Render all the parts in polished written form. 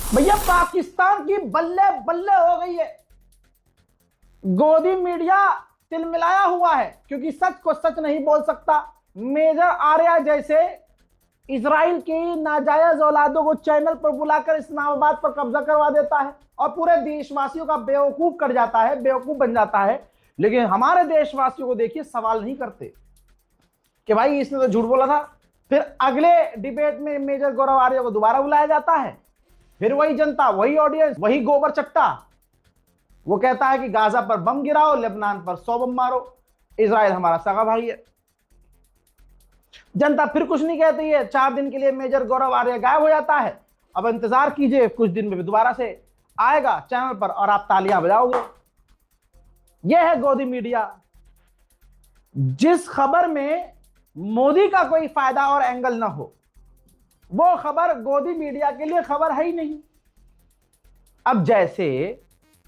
भैया पाकिस्तान की बल्ले बल्ले हो गई है। गोदी मीडिया तिलमिलाया हुआ है क्योंकि सच को सच नहीं बोल सकता। मेजर आर्या जैसे इजराइल की नाजायज औलादों को चैनल पर बुलाकर इस्लामाबाद पर कब्जा करवा देता है और पूरे देशवासियों का बेवकूफ कर जाता है, बेवकूफ बन जाता है। लेकिन हमारे देशवासियों को देखिए सवाल नहीं करते कि भाई इसने तो झूठ बोला था। फिर अगले डिबेट में मेजर गौरव आर्य को दोबारा बुलाया जाता है, फिर वही जनता, वही ऑडियंस, वही गोबर चट्टा। वो कहता है कि गाजा पर बम गिराओ, लेबनान पर 100 बम मारो, इजराइल हमारा सगा भाई है। जनता फिर कुछ नहीं कहती है। 4 दिन के लिए मेजर गौरव आर्य गायब हो जाता है। अब इंतजार कीजिए, कुछ दिन में दोबारा से आएगा चैनल पर और आप तालियां बजाओगे। यह है गोदी मीडिया। जिस खबर में मोदी का कोई फायदा और एंगल ना हो, वो खबर गोदी मीडिया के लिए खबर है ही नहीं। अब जैसे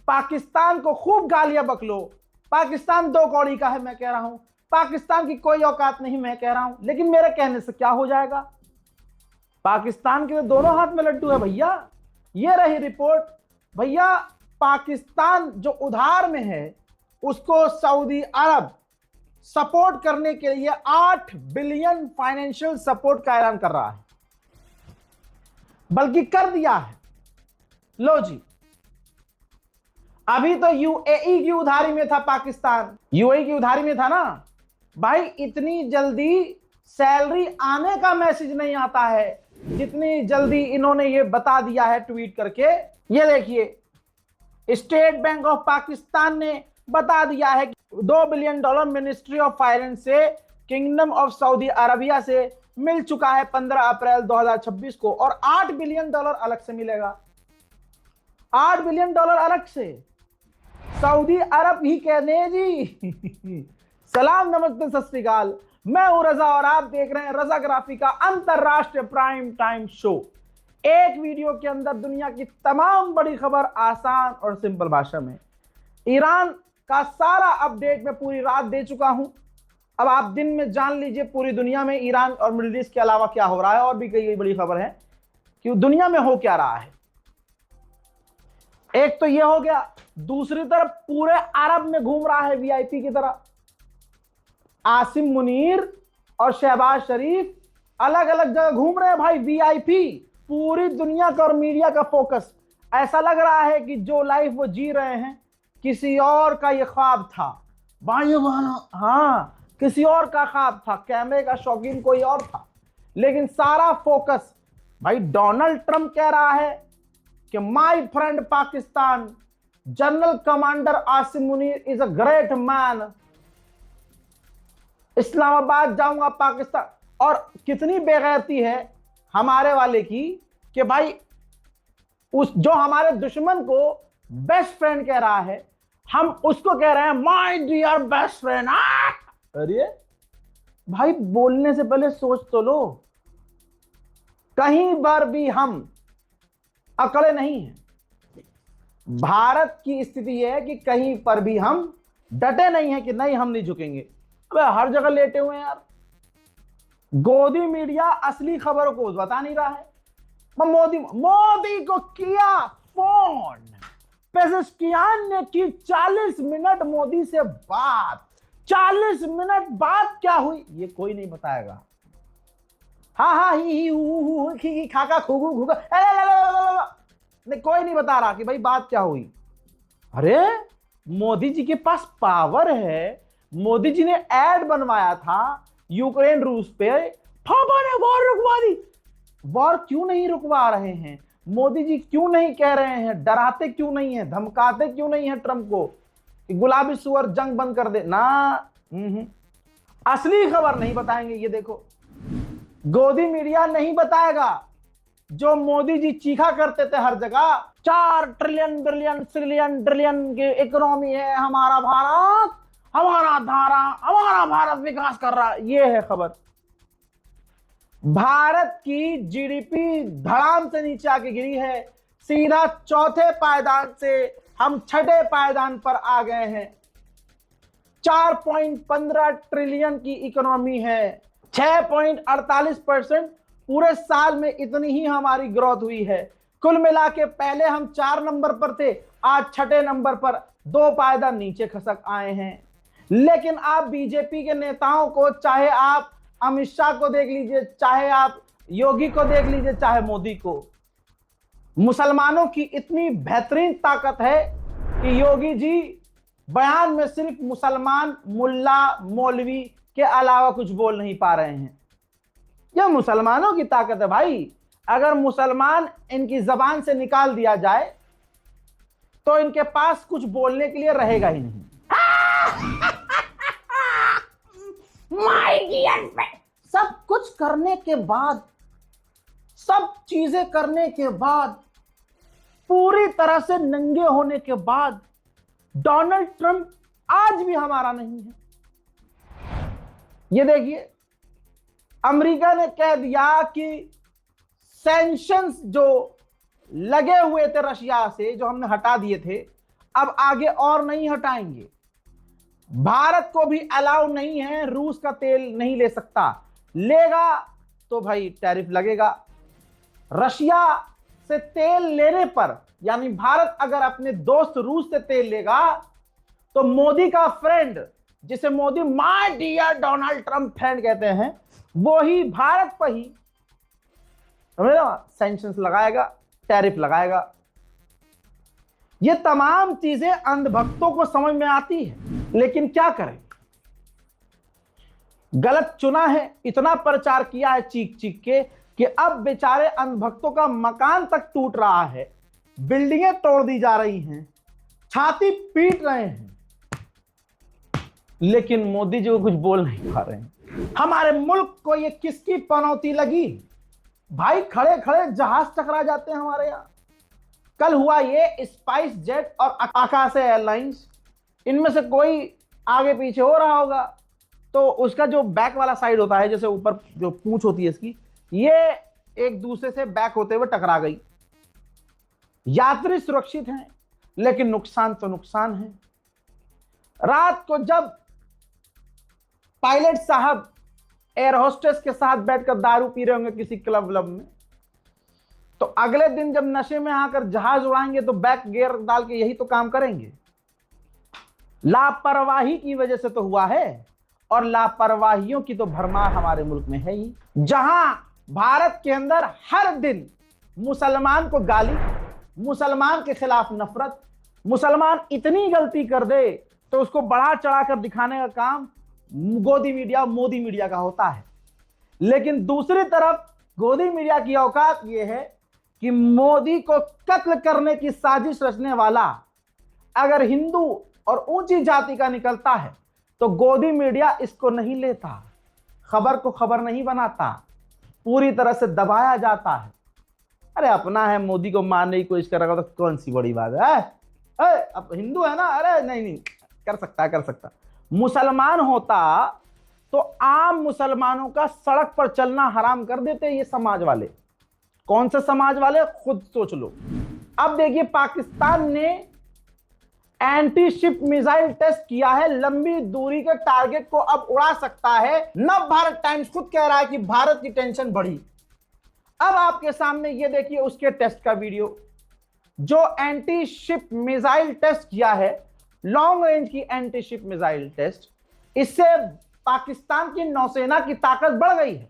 पाकिस्तान को खूब गालियां बकलो, पाकिस्तान 2 कौड़ी का है, मैं कह रहा हूं पाकिस्तान की कोई औकात नहीं, मैं कह रहा हूं, लेकिन मेरे कहने से क्या हो जाएगा? पाकिस्तान के दोनों हाथ में लड्डू है भैया। ये रही रिपोर्ट भैया। पाकिस्तान जो उधार में है उसको सऊदी अरब सपोर्ट करने के लिए 8 बिलियन फाइनेंशियल सपोर्ट का ऐलान कर रहा है, बल्कि कर दिया है। लो जी, अभी तो यूएई की उधारी में था पाकिस्तान, यूएई की उधारी में था ना भाई। इतनी जल्दी सैलरी आने का मैसेज नहीं आता है जितनी जल्दी इन्होंने ये बता दिया है ट्वीट करके। ये देखिए, स्टेट बैंक ऑफ पाकिस्तान ने बता दिया है कि $2 बिलियन मिनिस्ट्री ऑफ फाइनेंस से किंगडम ऑफ सऊदी अरबिया से मिल चुका है 15 अप्रैल 2026 को, और $8 बिलियन अलग से मिलेगा। $8 बिलियन अलग से सऊदी अरब ही कहने जी। सलाम, नमस्ते, सत श्री अकाल। मैं हूं रजा और आप देख रहे हैं रजा ग्राफी का अंतरराष्ट्रीय प्राइम टाइम शो। एक वीडियो के अंदर दुनिया की तमाम बड़ी खबर आसान और सिंपल भाषा में। ईरान का सारा अपडेट मैं पूरी रात दे चुका हूं। अब आप दिन में जान लीजिए पूरी दुनिया में ईरान और मिडिल ईस्ट के अलावा क्या हो रहा है, और भी कई बड़ी खबर है कि दुनिया में हो क्या रहा है। एक तो ये हो गया, दूसरी तरफ पूरे अरब में घूम रहा है वीआईपी की तरह। आसिम मुनीर और शहबाज शरीफ अलग अलग जगह घूम रहे हैं भाई, वीआईपी। पूरी दुनिया का और मीडिया का फोकस, ऐसा लग रहा है कि जो लाइफ वो जी रहे हैं किसी और का ये ख्वाब था भाई। हाँ, किसी और का ख्वाब था, कैमरे का शौकीन कोई और था, लेकिन सारा फोकस भाई डोनाल्ड ट्रंप कह रहा है कि my friend Pakistan, general commander Asim Munir is a great man, Islamabad जाऊंगा पाकिस्तान। और कितनी बेगैरती है हमारे वाले की कि भाई उस जो हमारे दुश्मन को बेस्ट फ्रेंड कह रहा है, हम उसको कह रहे हैं माय डियर बेस्ट फ्रेंड। अरे भाई, बोलने से पहले सोच तो लो। कहीं बार भी हम अकड़े नहीं हैं। भारत की स्थिति यह है कि कहीं पर भी हम डटे नहीं हैं कि नहीं हम नहीं झुकेंगे। अबे हर जगह लेटे हुए हैं यार। गोदी मीडिया असली खबरों को बता नहीं रहा है। मोदी को किया फोन, पेजेश्कियान ने की 40 मिनट मोदी से बात। 40 मिनट बात क्या हुई ये कोई नहीं बताएगा। हाँ, ही खाका खूगू घूगा, नहीं, कोई नहीं बता रहा कि भाई बात क्या हुई। अरे मोदी जी के पास पावर है। मोदी जी ने एड बनवाया था यूक्रेन रूस पे, पापा ने वॉर रुकवा दी। वॉर क्यों नहीं रुकवा रहे हैं मोदी जी? क्यों नहीं कह रहे हैं? डराते क्यों नहीं है? धमकाते क्यों नहीं है ट्रंप को कि गुलाबी सुअर जंग बंद कर दे ना? असली खबर नहीं बताएंगे। ये देखो, गोदी मीडिया नहीं बताएगा जो मोदी जी चीखा करते थे हर जगह। 4 ट्रिलियन बिलियन ट्रिलियन ट्रिलियन की इकोनॉमी है हमारा भारत, हमारा भारत विकास कर रहा। ये है खबर। भारत की जीडीपी धड़ाम से नीचे आके गिरी है। सीधा चौथे पायदान से हम छठे पायदान पर आ गए हैं। 4.15 ट्रिलियन की इकोनॉमी है। 6.48% पूरे साल में इतनी ही हमारी ग्रोथ हुई है। कुल मिला के पहले हम 4 नंबर पर थे, आज 6 नंबर पर 2 पायदान नीचे खसक आए हैं। लेकिन आप बीजेपी के नेताओं को, चाहे आप अमित शाह को देख लीजिए, चाहे आप योगी को देख लीजिए, चाहे मोदी को, मुसलमानों की इतनी बेहतरीन ताकत है कि योगी जी बयान में सिर्फ मुसलमान, मुल्ला, मौलवी के अलावा कुछ बोल नहीं पा रहे हैं। यह मुसलमानों की ताकत है भाई। अगर मुसलमान इनकी जबान से निकाल दिया जाए तो इनके पास कुछ बोलने के लिए रहेगा ही नहीं। माय डियर फ्रेंड, सब कुछ करने के बाद, सब चीजें करने के बाद, पूरी तरह से नंगे होने के बाद डोनाल्ड ट्रंप आज भी हमारा नहीं है। ये देखिए, अमेरिका ने कह दिया कि सैंक्शंस जो लगे हुए थे रशिया से, जो हमने हटा दिए थे, अब आगे और नहीं हटाएंगे। भारत को भी अलाउ नहीं है, रूस का तेल नहीं ले सकता, लेगा तो भाई टैरिफ लगेगा। रशिया से तेल लेने पर, यानी भारत अगर अपने दोस्त रूस से तेल लेगा तो मोदी का फ्रेंड, जिसे Modi my dear Donald Trump friend कहते हैं, वो ही भारत पर ही सैंक्शंस लगाएगा, टैरिफ लगाएगा। ये तमाम चीजें अंधभक्तों को समझ में आती है, लेकिन क्या करें, गलत चुना है। इतना प्रचार किया है चीख चीख के कि अब बेचारे अंधभक्तों का मकान तक टूट रहा है, बिल्डिंगें तोड़ दी जा रही हैं, छाती पीट रहे हैं, लेकिन मोदी जी को कुछ बोल नहीं पा रहे हैं। हमारे मुल्क को ये किसकी पनौती लगी भाई? खड़े खड़े जहाज टकरा जाते हैं हमारे यहां। कल हुआ ये स्पाइस जेट और आकाशा एयरलाइंस, इनमें से कोई आगे पीछे हो रहा होगा तो उसका जो बैक वाला साइड होता है, जैसे ऊपर जो पूंछ होती है इसकी, ये एक दूसरे से बैक होते हुए टकरा गई। यात्री सुरक्षित हैं, लेकिन नुकसान तो नुकसान है। रात को जब पायलट साहब एयर होस्टेस के साथ बैठकर दारू पी रहे होंगे किसी क्लब व्लब में, तो अगले दिन जब नशे में आकर जहाज उड़ाएंगे तो बैक गियर डाल के यही तो काम करेंगे। लापरवाही की वजह से तो हुआ है, और लापरवाहियों की तो भरमार हमारे मुल्क में है ही। जहां भारत के अंदर हर दिन मुसलमान को गाली, मुसलमान के खिलाफ नफरत, मुसलमान इतनी गलती कर दे तो उसको बढ़ा चढ़ाकर दिखाने का काम गोदी मीडिया, मोदी मीडिया का होता है। लेकिन दूसरी तरफ गोदी मीडिया की औकात यह है कि मोदी को कत्ल करने की साजिश रचने वाला अगर हिंदू और ऊंची जाति का निकलता है तो गोदी मीडिया इसको नहीं लेता, खबर को खबर नहीं बनाता, पूरी तरह से दबाया जाता है। अरे अपना है, मोदी को मारने की कोशिश कर रहा तो कौन सी बड़ी बात है? अब हिंदू है ना, अरे नहीं नहीं कर सकता है, कर सकता। मुसलमान होता तो आम मुसलमानों का सड़क पर चलना हराम कर देते ये समाज वाले। कौन से समाज वाले, खुद सोच लो। अब देखिए, पाकिस्तान ने एंटी शिप मिसाइल टेस्ट किया है, लंबी दूरी के टारगेट को अब उड़ा सकता है। नव भारत टाइम्स खुद कह रहा है कि भारत की टेंशन बढ़ी। अब आपके सामने ये देखिए उसके टेस्ट का वीडियो, जो एंटी शिप मिसाइल टेस्ट किया है, लॉन्ग रेंज की एंटी शिप मिसाइल टेस्ट। इससे पाकिस्तान की नौसेना की ताकत बढ़ गई है।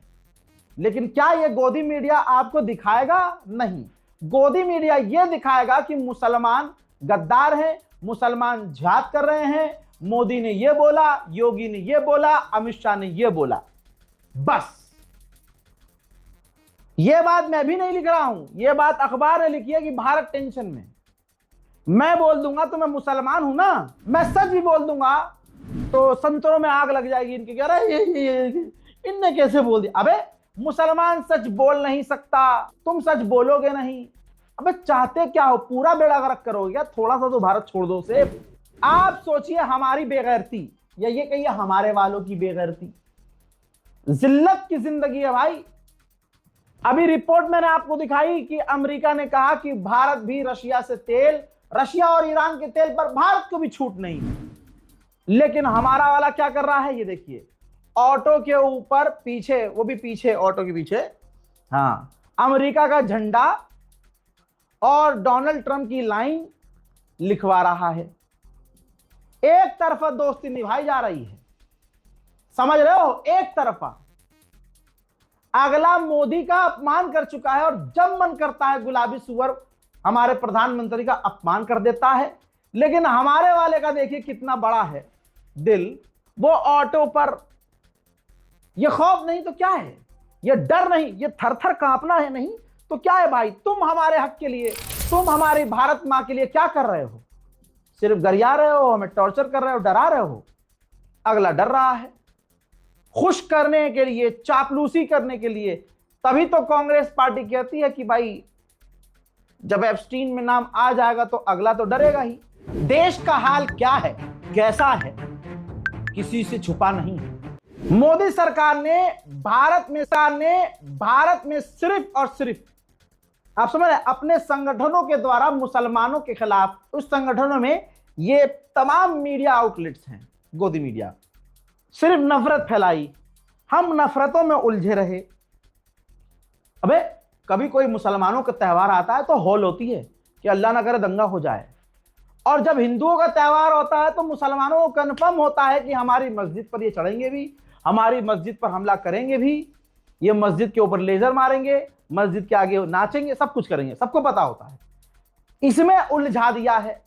लेकिन क्या यह गोदी मीडिया आपको दिखाएगा? नहीं, गोदी मीडिया यह दिखाएगा कि मुसलमान गद्दार हैं, मुसलमान जिहाद कर रहे हैं, मोदी ने यह बोला, योगी ने यह बोला, अमित शाह ने यह बोला। बस यह बात मैं भी नहीं लिख रहा हूं, यह बात अखबार ने लिखी है कि भारत टेंशन में। मैं बोल दूंगा तो मैं मुसलमान हूं ना, मैं सच भी बोल दूंगा तो संतरों में आग लग जाएगी इनके। कह रहा है ये इनने कैसे बोल दिया? अबे मुसलमान सच बोल नहीं सकता, तुम सच बोलोगे नहीं। अबे चाहते क्या हो, पूरा बेड़ा गर्क करोगे क्या? थोड़ा सा तो भारत छोड़ दो से। आप सोचिए हमारी बेगैरती, या ये कहिए हमारे वालों की बेगैरती, जिल्लत की जिंदगी है भाई। अभी रिपोर्ट मैंने आपको दिखाई कि अमेरिका ने कहा कि भारत भी रशिया से तेल, रशिया और ईरान के तेल पर भारत को भी छूट नहीं। लेकिन हमारा वाला क्या कर रहा है, ये देखिए, ऑटो के ऊपर पीछे, वो भी पीछे, ऑटो के पीछे, हाँ, अमेरिका का झंडा और डोनाल्ड ट्रंप की लाइन लिखवा रहा है। एक तरफा दोस्ती निभाई जा रही है, समझ रहे हो, एक तरफा। अगला मोदी का अपमान कर चुका है और जब मन करता है गुलाबी सुअर हमारे प्रधानमंत्री का अपमान कर देता है। लेकिन हमारे वाले का देखिए कितना बड़ा है दिल, वो ऑटो पर, ये खौफ नहीं तो क्या है, ये डर नहीं, ये थर-थर कांपना है नहीं तो क्या है भाई। तुम हमारे हक के लिए, तुम हमारी भारत मां के लिए क्या कर रहे हो? सिर्फ गरिया रहे हो, हमें टॉर्चर कर रहे हो, डरा रहे हो। अगला डर रहा है, खुश करने के लिए, चापलूसी करने के लिए। तभी तो कांग्रेस पार्टी कहती है कि भाई जब एप्स्टीन में नाम आ जाएगा तो अगला तो डरेगा ही। देश का हाल क्या है, कैसा है, किसी से छुपा नहीं है। मोदी सरकार ने भारत में सिर्फ और सिर्फ, आप समझ रहे, अपने संगठनों के द्वारा मुसलमानों के खिलाफ, उस संगठनों में ये तमाम मीडिया आउटलेट्स हैं, गोदी मीडिया, सिर्फ नफरत फैलाई। हम नफरतों में उलझे रहे। अबे कभी कोई मुसलमानों का त्यौहार आता है तो हौल होती है कि अल्लाह ना करे दंगा हो जाए, और जब हिंदुओं का त्यौहार होता है तो मुसलमानों को कन्फर्म होता है कि हमारी मस्जिद पर ये चढ़ेंगे भी, हमारी मस्जिद पर हमला करेंगे भी, ये मस्जिद के ऊपर लेजर मारेंगे, मस्जिद के आगे नाचेंगे, सब कुछ करेंगे, सबको पता होता है। इसमें उलझा दिया है,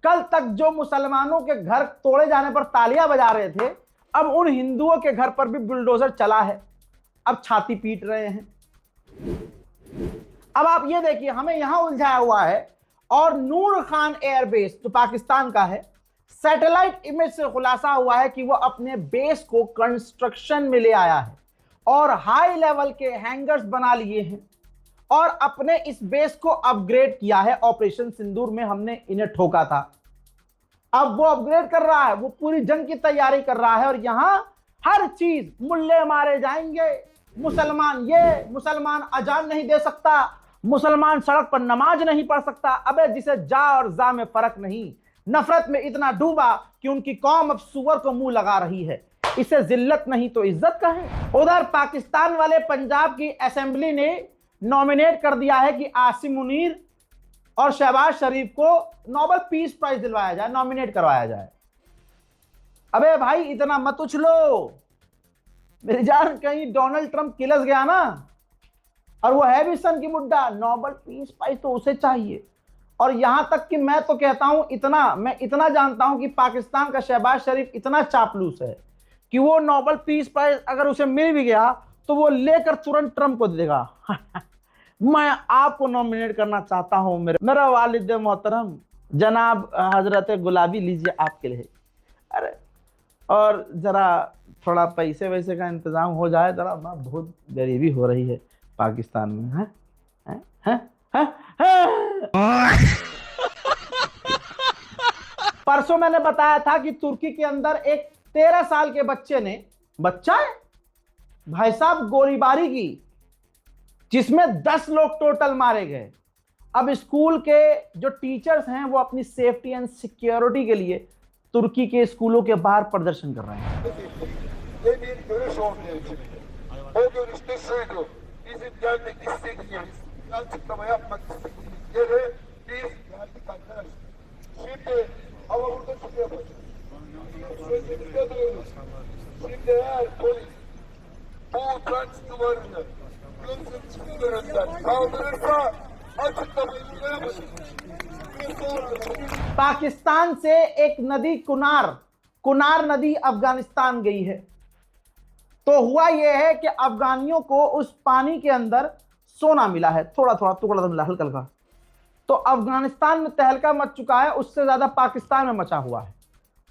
कल तक जो मुसलमानों के घर तोड़े जाने पर तालियां बजा रहे थे, अब उन हिंदुओं के घर पर भी बुलडोजर चला है, अब छाती पीट रहे हैं। अब आप ये देखिए, हमें यहां उलझाया हुआ है, और नूर खान एयरबेस जो पाकिस्तान का है, सैटेलाइट इमेज से खुलासा हुआ है कि वो अपने बेस को कंस्ट्रक्शन में ले आया है और हाई लेवल के हैंगर्स बना लिए हैं और अपने इस बेस को अपग्रेड किया है। ऑपरेशन सिंदूर में हमने इन्हें ठोका था, अब वो अपग्रेड कर रहा है, वो पूरी जंग की तैयारी कर रहा है। और यहां हर चीज, मुल्ले मारे जाएंगे, मुसलमान अजान नहीं दे सकता, मुसलमान सड़क पर नमाज नहीं पढ़ सकता। अबे जिसे जा और जा में फर्क नहीं, नफरत में इतना डूबा कि उनकी कौम अब सुअर को मुंह लगा रही है। इसे जिल्लत नहीं तो इज्जत का है। उधर पाकिस्तान वाले पंजाब की असेंबली ने नॉमिनेट कर दिया है कि आसिम मुनीर और शहबाज शरीफ को नोबेल पीस प्राइज दिलवाया जाए, नॉमिनेट करवाया जाए। अबे भाई इतना मत उछलो मेरी जान, कहीं डोनाल्ड ट्रंप किलस गया ना, और वो है भी सन की मुड्डा, नोबेल पीस प्राइज तो उसे चाहिए। और यहां तक कि मैं तो कहता हूं, मैं इतना जानता हूं कि पाकिस्तान का शहबाज शरीफ इतना चापलूस है कि वो नोबेल पीस प्राइज अगर उसे मिल भी गया तो वो लेकर तुरंत ट्रंप को दे देगा। मैं आपको नॉमिनेट करना चाहता हूं, मेरा वालिद मोहतरम जनाब हजरत गुलाबी, लीजिए आपके लिए। अरे और जरा थोड़ा पैसे वैसे का इंतजाम हो जाए जरा, बहुत गरीबी हो रही है पाकिस्तान में। है? है? है? है? परसों मैंने बताया था कि तुर्की के अंदर एक 13 साल के बच्चे ने, बच्चा है भाई साहब, गोलीबारी की, जिसमें 10 लोग टोटल मारे गए। अब स्कूल के जो टीचर्स हैं वो अपनी सेफ्टी एंड सिक्योरिटी के लिए तुर्की के स्कूलों के बाहर प्रदर्शन कर रहे हैं। पाकिस्तान से एक नदी कुनार नदी अफगानिस्तान गई है, तो हुआ यह है कि अफगानियों को उस पानी के अंदर सोना मिला है, थोड़ा थोड़ा टुकड़ा मिला, हल्का हल्का। तो अफगानिस्तान में तहलका मच चुका है, उससे ज्यादा पाकिस्तान में मचा हुआ है।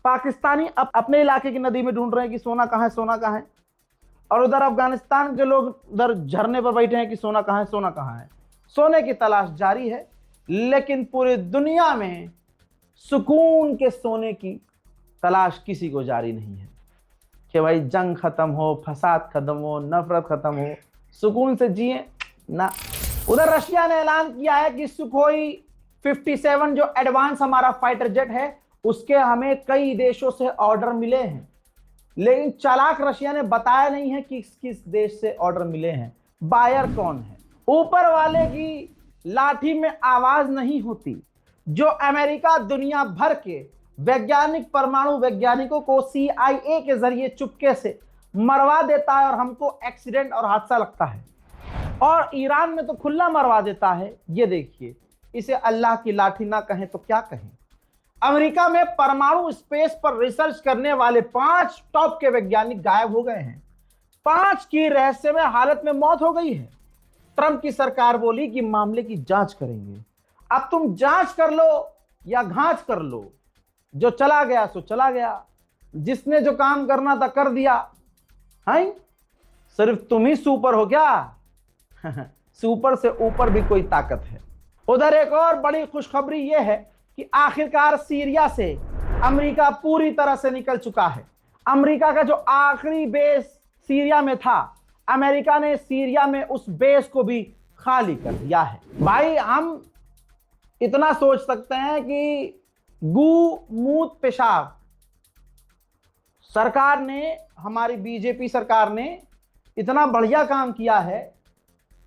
पाकिस्तानी अपने इलाके की नदी में ढूंढ रहे हैं कि सोना कहाँ है, सोना कहाँ है, और उधर अफगानिस्तान के लोग उधर झरने पर बैठे हैं कि सोना कहाँ है, सोना कहाँ है। सोने की तलाश जारी है, लेकिन पूरी दुनिया में सुकून के सोने की तलाश किसी को जारी नहीं है कि भाई जंग खत्म हो, फसाद खत्म हो, नफरत खत्म हो, सुकून से जिए ना। उधर रशिया ने ऐलान किया है कि सुखोई 57 जो एडवांस हमारा फाइटर जेट है, उसके हमें कई देशों से ऑर्डर मिले हैं, लेकिन चालाक रशिया ने बताया नहीं है कि किस किस देश से ऑर्डर मिले हैं, बायर कौन है। ऊपर वाले की लाठी में आवाज नहीं होती। जो अमेरिका दुनिया भर के वैज्ञानिक परमाणु वैज्ञानिकों को CIA के जरिए चुपके से मरवा देता है और हमको एक्सीडेंट और हादसा लगता है, और ईरान में तो खुला मरवा देता है। ये देखिए, इसे अल्लाह की लाठी ना कहें तो क्या कहें। अमेरिका में परमाणु स्पेस पर रिसर्च करने वाले 5 टॉप के वैज्ञानिक गायब हो गए हैं। 5 की रहस्यमय हालत में मौत हो गई है। ट्रंप की सरकार बोली कि मामले की जांच करेंगे। अब तुम जांच कर लो या घांच कर लो, जो चला गया सो चला गया। जिसने जो काम करना था कर दिया। हैं? सिर्फ तुम ही सुपर हो क्या? सुपर से ऊपर भी कोई ताकत है। उधर एक और बड़ी खुशखबरी यह है कि आखिरकार सीरिया से अमेरिका पूरी तरह से निकल चुका है। अमेरिका का जो आखिरी बेस सीरिया में था, अमेरिका ने सीरिया में उस बेस को भी खाली कर दिया है। भाई, हम इतना सोच सकते हैं कि गू मूत पेशाब सरकार ने, हमारी बीजेपी सरकार ने इतना बढ़िया काम किया है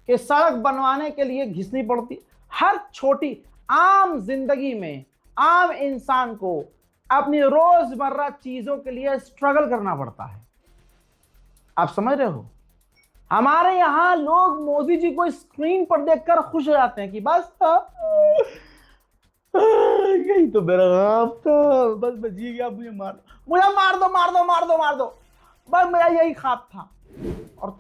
कि सड़क बनवाने के लिए घिसनी पड़ती। हर छोटी आम जिंदगी में आम इंसान को अपनी रोजमर्रा चीजों के लिए स्ट्रगल करना पड़ता है। आप समझ रहे हो? हमारे यहां लोग मोदी जी को स्क्रीन पर देखकर खुश हो जाते हैं कि बस यही तो मेरा नाम था, बस मैं जी गया, मुझे मार दो, मार दो, मार दो, मार दो, बस मेरा यही ख्वाब था। और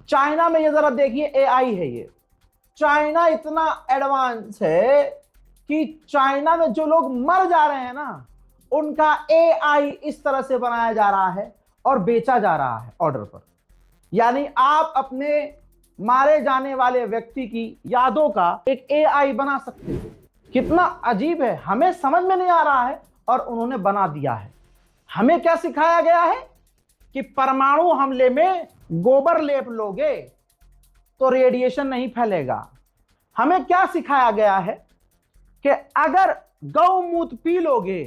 चाइना में ये जरा देखिए, AI है ये। चाइना इतना एडवांस है कि चाइना में जो लोग मर जा रहे हैं ना, उनका AI इस तरह से बनाया जा रहा है और बेचा जा रहा है ऑर्डर पर। यानी आप अपने मारे जाने वाले व्यक्ति की यादों का एक AI बना सकते हैं। कितना अजीब है, हमें समझ में नहीं आ रहा है और उन्होंने बना दिया है। हमें क्या सिखाया गया है कि परमाणु हमले में गोबर लेप लोगे तो रेडिएशन नहीं फैलेगा। हमें क्या सिखाया गया है कि अगर गौमूत्र पी लोगे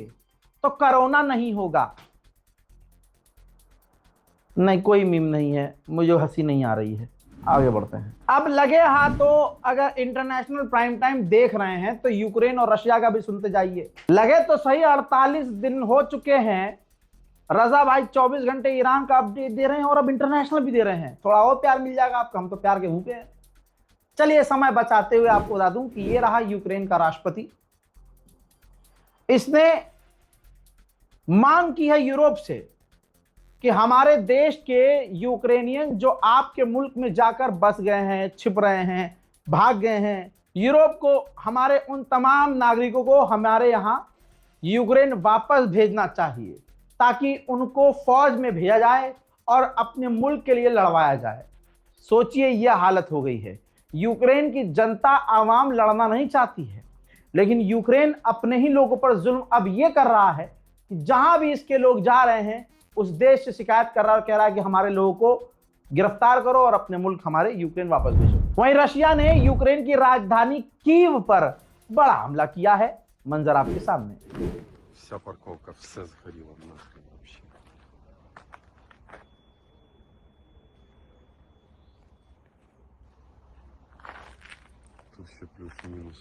तो कोरोना नहीं होगा। नहीं, कोई मीम नहीं है, मुझे हंसी नहीं आ रही है। आगे बढ़ते हैं। अब लगे हाथों अगर इंटरनेशनल प्राइम टाइम देख रहे हैं तो यूक्रेन और रशिया का भी सुनते जाइए। लगे तो सही, 48 दिन हो चुके हैं। रजा भाई 24 घंटे ईरान का अपडेट दे रहे हैं और अब इंटरनेशनल भी दे रहे हैं। थोड़ा और प्यार मिल जाएगा आपको, हम तो प्यार के भूखे हैं। चलिए, समय बचाते हुए आपको बता दूं कि ये रहा यूक्रेन का राष्ट्रपति। इसने मांग की है यूरोप से कि हमारे देश के यूक्रेनियन जो आपके मुल्क में जाकर बस गए हैं, छिप रहे हैं, भाग गए हैं, यूरोप को हमारे उन तमाम नागरिकों को हमारे यहां यूक्रेन वापस भेजना चाहिए, ताकि उनको फौज में भेजा जाए और अपने मुल्क के लिए लड़वाया जाए। सोचिए, यह हालत हो गई है। यूक्रेन की जनता आवाम लड़ना नहीं चाहती है, लेकिन यूक्रेन अपने ही लोगों पर जुल्म अब यह कर रहा है कि जहां भी इसके लोग जा रहे हैं उस देश से शिकायत कर रहा है, कह रहा है कि हमारे लोगों को गिरफ्तार करो और अपने मुल्क हमारे यूक्रेन वापस भेजो। वहीं रशिया ने यूक्रेन की राजधानी कीव पर बड़ा हमला किया है। मंजर आपके सामने। Вся парковка, все сгоріло нахрен вообще. Тут все плюс-минус.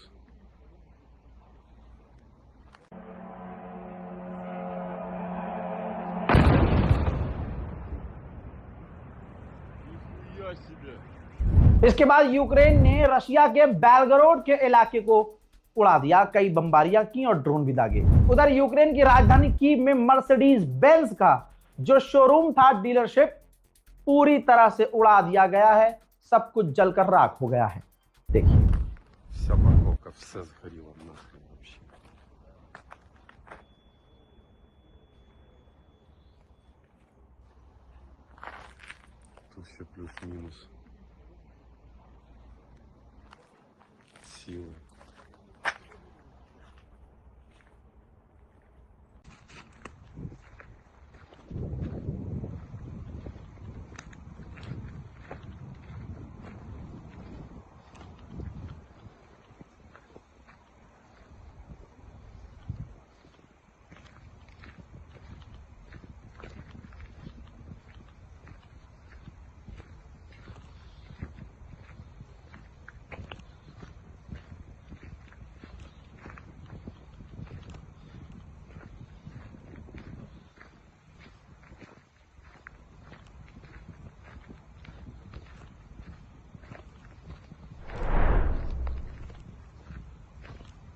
Нихуя себе! इसके बाद यूक्रेन ने रशिया के बेलगरोड के इलाके को उड़ा दिया, कई बमबारियां की और ड्रोन भी दागे। उधर यूक्रेन की राजधानी कीव में मर्सिडीज बेंज का जो शोरूम था, डीलरशिप, पूरी तरह से उड़ा दिया गया है। सब कुछ जलकर राख हो गया है। देखिए, Вся парковка, все сгоріло нахрен вообще. Тут все плюс-минус. Силы.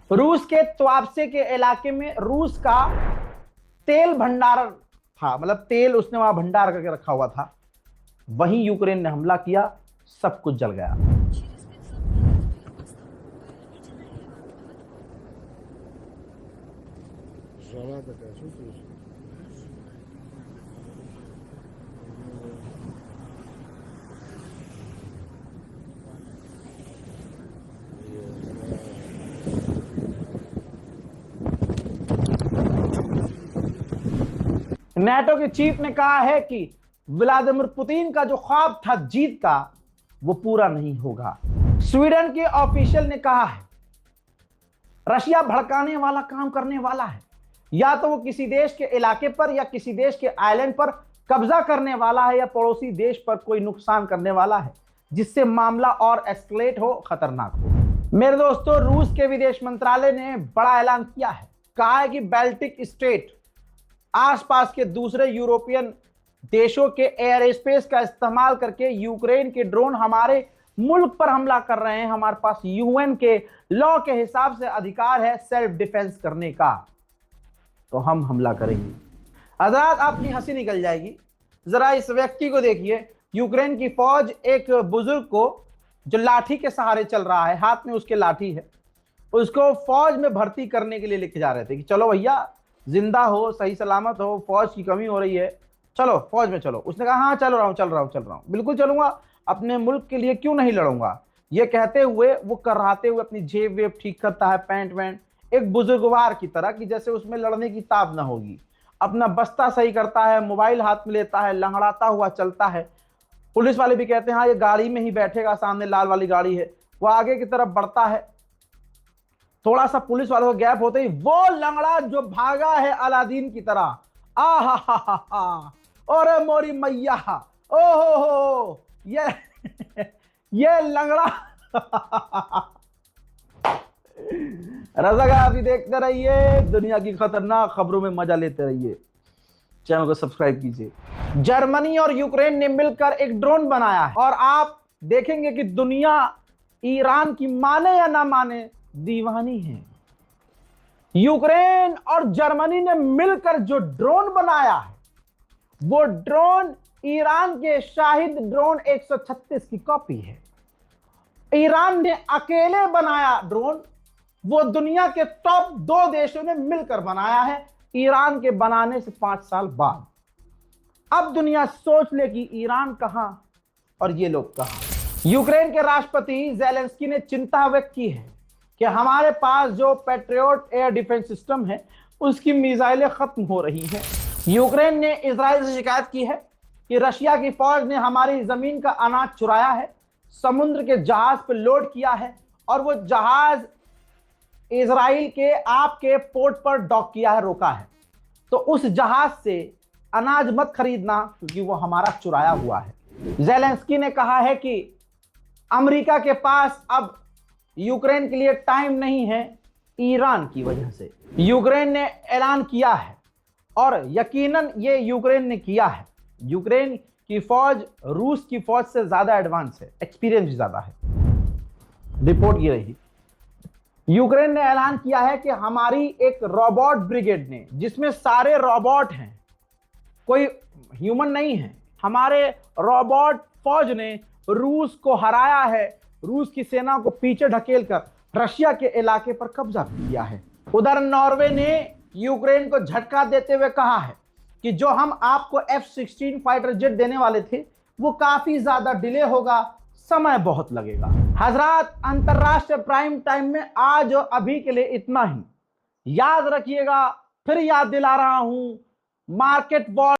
रूस के तुआबसे के इलाके में रूस का तेल भंडारण था, मतलब तेल उसने वहां भंडार करके रखा हुआ था, वहीं यूक्रेन ने हमला किया, सब कुछ जल गया। Жара такая, чувствуешь? नाटो के चीफ ने कहा है कि व्लादिमीर पुतिन का जो ख्वाब था जीत का, वो पूरा नहीं होगा। स्वीडन के ऑफिशियल ने कहा है रशिया भड़काने वाला काम करने वाला है, या तो वो किसी देश के इलाके पर या किसी देश के आइलैंड पर कब्जा करने वाला है, या पड़ोसी देश पर कोई नुकसान करने वाला है, जिससे मामला और एस्केलेट हो, खतरनाक हो। मेरे दोस्तों, रूस के विदेश मंत्रालय ने बड़ा ऐलान किया है, कहा है कि बाल्टिक स्टेट आसपास के दूसरे यूरोपियन देशों के एयर स्पेस का इस्तेमाल करके यूक्रेन के ड्रोन हमारे मुल्क पर हमला कर रहे हैं। हमारे पास यूएन के लॉ के हिसाब से अधिकार है सेल्फ डिफेंस करने का, तो हम हमला करेंगे। हज़रात, आपकी हंसी निकल जाएगी। जरा इस व्यक्ति को देखिए, यूक्रेन की फौज एक बुजुर्ग को जो लाठी के सहारे चल रहा है, हाथ में उसके लाठी है, उसको फौज में भर्ती करने के लिए लेके जा रहे थे कि चलो भैया, जिंदा हो, सही सलामत हो, फौज की कमी हो रही है, चलो फौज में चलो। उसने कहा हाँ चल रहा हूँ, बिल्कुल चलूंगा, अपने मुल्क के लिए क्यों नहीं लड़ूंगा। ये कहते हुए वो कराते हुए अपनी जेब वेब ठीक करता है, पैंट वैंट, एक बुजुर्गवार की तरह, कि जैसे उसमें लड़ने की ताब ना होगी। अपना बस्ता सही करता है, मोबाइल हाथ में लेता है, लंगड़ाता हुआ चलता है। पुलिस वाले भी कहते हैं हाँ ये गाड़ी में ही बैठेगा, सामने लाल वाली गाड़ी है। वो आगे की तरफ बढ़ता है, थोड़ा सा पुलिस वालों को गैप होते ही वो लंगड़ा जो भागा है अलादीन की तरह, आ हा, और मोरी मैया, ओ हो, ये लंगड़ा रज़ाकार, अभी देखते रहिए, दुनिया की खतरनाक खबरों में मजा लेते रहिए। चैनल को सब्सक्राइब कीजिए। जर्मनी और यूक्रेन ने मिलकर एक ड्रोन बनाया है, और आप देखेंगे कि दुनिया ईरान की माने या ना माने दीवानी है। यूक्रेन और जर्मनी ने मिलकर जो ड्रोन बनाया है, वो ड्रोन ईरान के शाहिद ड्रोन 136 की कॉपी है। ईरान ने अकेले बनाया ड्रोन, वो दुनिया के टॉप 2 देशों ने मिलकर बनाया है, ईरान के बनाने से 5 साल बाद। अब दुनिया सोच ले कि ईरान कहां और ये लोग कहां। यूक्रेन के राष्ट्रपति ज़ेलेंस्की ने चिंता व्यक्त की है कि हमारे पास जो पैट्रियट एयर डिफेंस सिस्टम है, उसकी मिसाइलें खत्म हो रही हैं। यूक्रेन ने इजराइल से शिकायत की है कि रशिया की फौज ने हमारी जमीन का अनाज चुराया है, समुद्र के जहाज पर लोड किया है, और वो जहाज इजराइल के आपके पोर्ट पर डॉक किया है, रोका है। तो उस जहाज से अनाज मत खरीदना, क्योंकि वो हमारा चुराया हुआ है। ज़ेलेंस्की ने कहा है कि अमेरिका के पास अब यूक्रेन के लिए टाइम नहीं है, ईरान की वजह से। यूक्रेन ने ऐलान किया है, और यकीनन ये यूक्रेन ने किया है। यूक्रेन की फौज रूस की फौज से ज्यादा एडवांस है, एक्सपीरियंस भी ज्यादा है। रिपोर्ट ये रही, यूक्रेन ने ऐलान किया है कि हमारी एक रोबोट ब्रिगेड ने, जिसमें सारे रोबोट हैं, कोई ह्यूमन नहीं है, हमारे रोबोट फौज ने रूस को हराया है, रूस की सेना को पीछे ढकेलकर रशिया के इलाके पर कब्जा किया है। उधर नॉर्वे ने यूक्रेन को झटका देते हुए कहा है कि जो हम आपको F-16 फाइटर जेट देने वाले थे, वो काफी ज्यादा डिले होगा, समय बहुत लगेगा। हजरात, अंतरराष्ट्रीय प्राइम टाइम में आज और अभी के लिए इतना ही। याद रखिएगा, फिर याद दिला रहा हूं, मार्केट वॉल